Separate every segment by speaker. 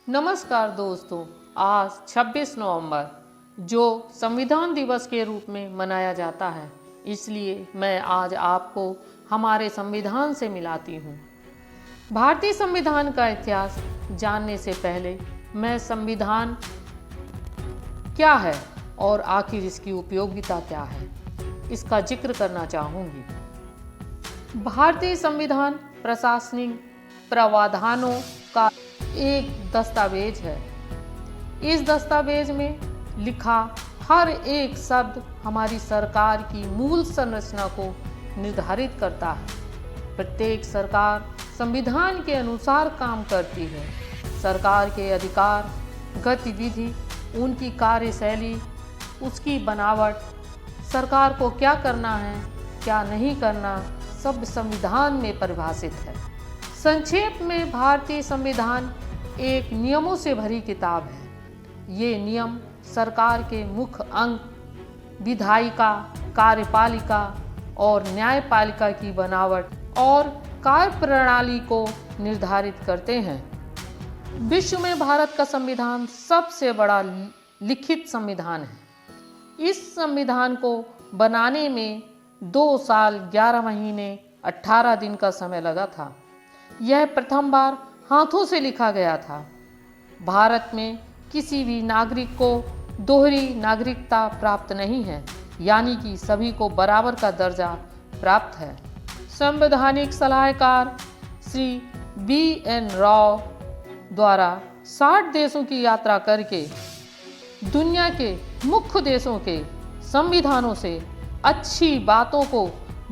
Speaker 1: नमस्कार दोस्तों, आज 26 नवंबर जो संविधान दिवस के रूप में मनाया जाता है, इसलिए मैं आज आपको हमारे संविधान से मिलाती हूँ। भारतीय संविधान का इतिहास जानने से पहले मैं संविधान क्या है और आखिर इसकी उपयोगिता क्या है, इसका जिक्र करना चाहूँगी। भारतीय संविधान प्रशासनिक प्रावधानों का एक दस्तावेज है। इस दस्तावेज में लिखा हर एक शब्द हमारी सरकार की मूल संरचना को निर्धारित करता है। प्रत्येक सरकार संविधान के अनुसार काम करती है। सरकार के अधिकार, गतिविधि, उनकी कार्यशैली, उसकी बनावट, सरकार को क्या करना है, क्या नहीं करना, सब संविधान में परिभाषित है। संक्षेप में भारतीय संविधान एक नियमों से भरी किताब है। ये नियम सरकार के मुख्य अंग, विधायिका, कार्यपालिका और न्यायपालिका की बनावट और कार्यप्रणाली को निर्धारित करते हैं। विश्व में भारत का संविधान सबसे बड़ा लिखित संविधान है। इस संविधान को बनाने में 2 साल 11 महीने 18 दिन का समय लगा था। यह प्रथम बार हाथों से लिखा गया था। भारत में किसी भी नागरिक को दोहरी नागरिकता प्राप्त नहीं है, यानी कि सभी को बराबर का दर्जा प्राप्त है। संवैधानिक सलाहकार श्री BN राव द्वारा 60 देशों की यात्रा करके दुनिया के मुख्य देशों के संविधानों से अच्छी बातों को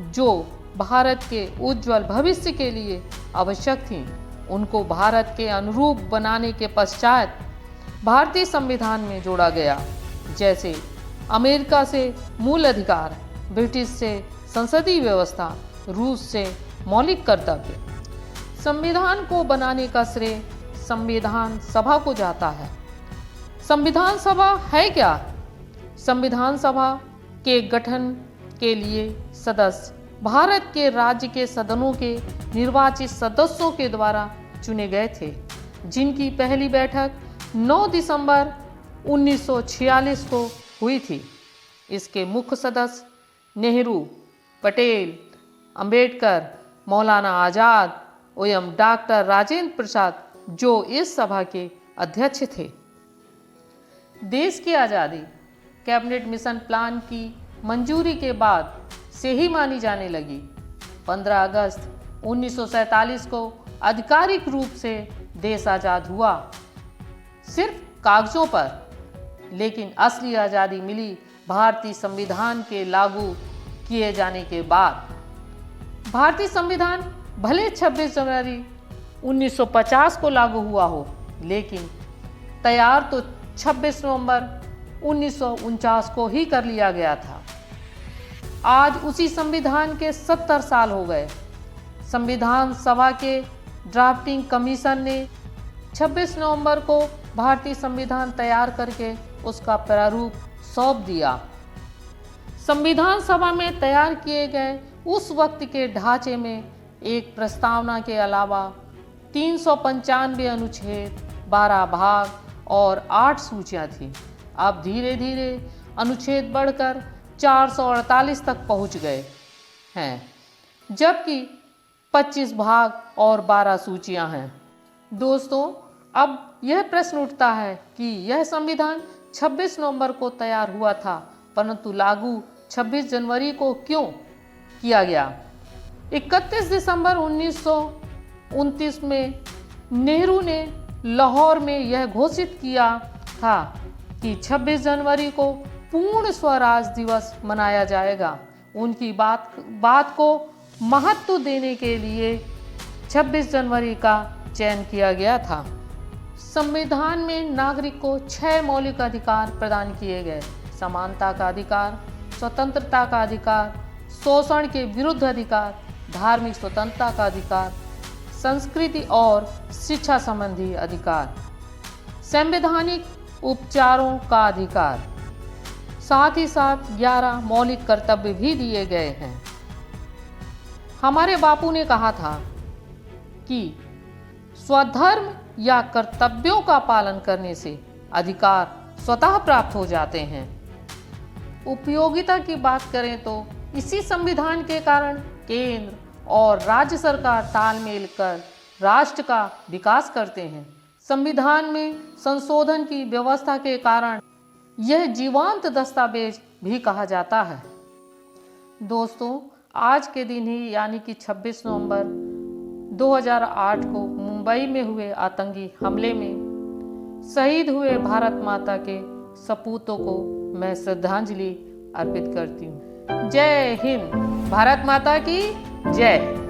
Speaker 1: जो भारत के उज्जवल भविष्य के लिए आवश्यक थीं, उनको भारत के अनुरूप बनाने के पश्चात भारतीय संविधान में जोड़ा गया। जैसे अमेरिका से मूल अधिकार, ब्रिटिश से संसदीय व्यवस्था, रूस से मौलिक कर्तव्य। संविधान को बनाने का श्रेय संविधान सभा को जाता है। संविधान सभा है क्या? संविधान सभा के गठन के लिए सदस्य भारत के राज्य के सदनों के निर्वाचित सदस्यों के द्वारा चुने गए थे, जिनकी पहली बैठक 9 दिसंबर 1946 को हुई थी। इसके मुख्य सदस्य नेहरू, पटेल, अंबेडकर, मौलाना आज़ाद एवं डॉक्टर राजेंद्र प्रसाद, जो इस सभा के अध्यक्ष थे। देश की आज़ादी कैबिनेट मिशन प्लान की मंजूरी के बाद से ही मानी जाने लगी। 15 अगस्त 1947 को आधिकारिक रूप से देश आज़ाद हुआ, सिर्फ कागजों पर, लेकिन असली आज़ादी मिली भारतीय संविधान के लागू किए जाने के बाद। भारतीय संविधान भले 26 जनवरी 1950 को लागू हुआ हो, लेकिन तैयार तो 26 नवंबर 1949 को ही कर लिया गया था। आज उसी संविधान के 70 साल हो गए। संविधान सभा के ड्राफ्टिंग कमीशन ने 26 नवंबर को भारतीय संविधान तैयार करके उसका प्रारूप सौंप दिया। संविधान सभा में तैयार किए गए उस वक्त के ढांचे में एक प्रस्तावना के अलावा 395 अनुच्छेद, 12 भाग और 8 सूचियां थीं। अब धीरे धीरे अनुच्छेद बढ़कर 448 तक पहुंच गए हैं, जबकि 25 भाग और 12 सूचियां हैं। दोस्तों, अब यह प्रश्न उठता है कि यह संविधान 26 नवंबर को तैयार हुआ था, परंतु लागू 26 जनवरी को क्यों किया गया? 31 दिसंबर 1929 में नेहरू ने लाहौर में यह घोषित किया था कि 26 जनवरी को पूर्ण स्वराज दिवस मनाया जाएगा। उनकी बात को महत्व देने के लिए 26 जनवरी का चयन किया गया था। संविधान में नागरिक को 6 मौलिक अधिकार प्रदान किए गए: समानता का अधिकार, स्वतंत्रता का अधिकार, शोषण के विरुद्ध अधिकार, धार्मिक स्वतंत्रता का अधिकार, संस्कृति और शिक्षा संबंधी अधिकार, संवैधानिक उपचारों का अधिकार, साथ ही साथ 11 मौलिक कर्तव्य भी दिए गए हैं। हमारे बापू ने कहा था कि स्वधर्म या कर्तव्यों का पालन करने से अधिकार स्वतः प्राप्त हो जाते हैं। उपयोगिता की बात करें तो इसी संविधान के कारण केंद्र और राज्य सरकार तालमेल कर राष्ट्र का विकास करते हैं। संविधान में संशोधन की व्यवस्था के कारण यह जीवंत दस्तावेज भी कहा जाता है। दोस्तों, आज के दिन ही यानी कि 26 नवंबर 2008 को मुंबई में हुए आतंकी हमले में शहीद हुए भारत माता के सपूतों को मैं श्रद्धांजलि अर्पित करती हूँ। जय हिंद। भारत माता की जय।